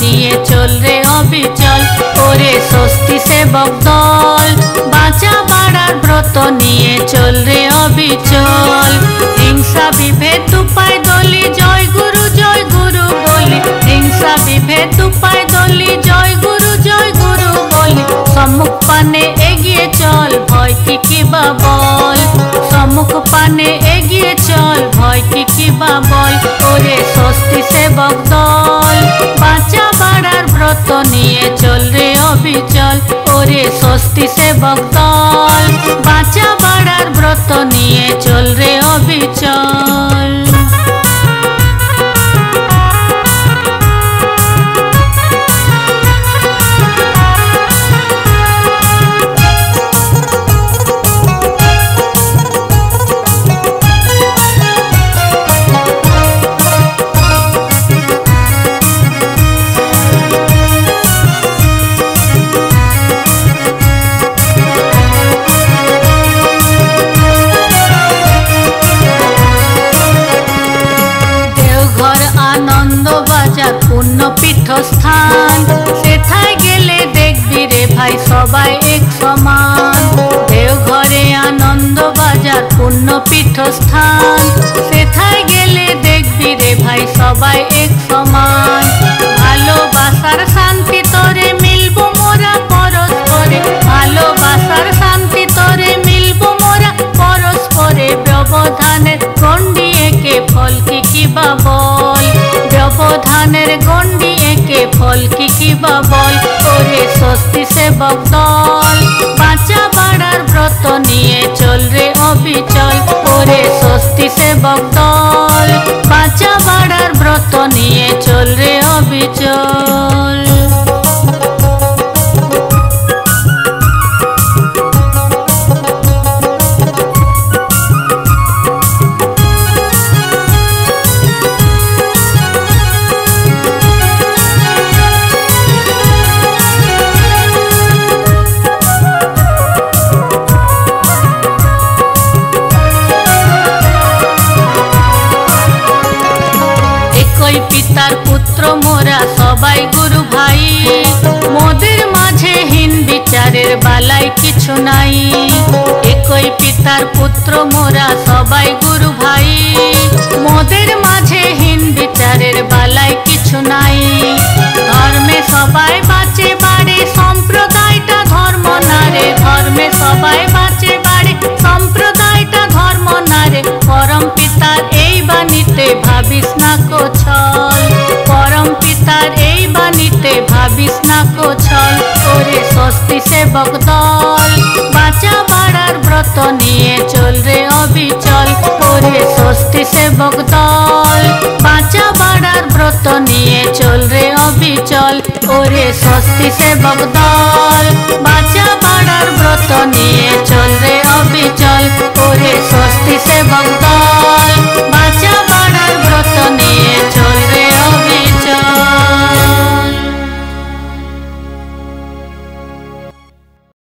নিয়ে চল রে অবিচল, ওরে স্বস্তি সেবক দল। বাঁচা বাড়ার ব্রত নিয়ে চল রে অবিচল, হিংসা বিভেদ দুপায় দলি জয় গুরু বলি। হিংসা বিভেদ দুপায় দলি জয় গুরু বলি। সম্মুখ পানে এগিয়ে চল, ভয় কি বা বল। সম্মুখ পানে এগিয়ে চল, ভয় কি বা বল। ওরে স্বস্তি সেবক দল, বাঁচা বাড়ার ব্রত নিয়ে চল রে অবিচল, ওরে স্বস্তি সেবক দল। বাঁচা বাড়ার ব্রত নিয়ে চল রে অবিচল। পুণ্য পীঠস্থান, সেথায় গেলে দেখবি রে ভাই সবাই এক সমান। দেওঘরে আনন্দ বাজার পুণ্য পীঠস্থান, সেথায় গেলে দেখবি রে ভাই সবাই এক সমান। ভালোবাসার শান্তি তোরে মিলবো মোরা পরস্পরে, ভালোবাসার শান্তি তোরে মিলবো মোরা পরস্পরে। ব্যবধানের গণ্ডি একে ফল কি বা বল, ব্যবধানের গণ্ডি একে ফল কি বা বল। ওরে স্বস্তি সেবক দল, বাঁচা বাড়ার ব্রত নিয়ে চল রে অবিচল, ওরে স্বস্তি সেবক দল। বাঁচা বাড়ার ব্রত নিয়ে চল রে অবিচল। পিতার পুত্র মোরা সবাই গুরু ভাই, মোদের মাঝে হীন বিচারের বালাই কিছু নাই। একই পিতার পুত্র মোরা সবাই গুরু ভাই, মোদের মাঝে হীন বিচারের বালাই কিছু নাই। ধর্মে সবাই বাঁচে বাড়ে, সম্প্রদায়টা ধর্ম না রে। ধর্মে সবাই বাঁচে বাড়ে, সম্প্রদায়টা ধর্ম না রে। পরম পিতার এই বাণীতে ভাবিস না কোছল, পরম পিতার এই বাণীতে ভাবিস না কোছল। ওরে স্বস্তি সেবক দল, বাঁচা বাড়ার ব্রত নিয়ে চল রে অবিচল, ওরে স্বস্তি সেবক দল। বাঁচা বাড়ার ব্রত নিয়ে চল রে অবিচল, ওরে স্বস্তি সেবক দল। বাঁচা বাড়ার ব্রত নিয়ে চল রে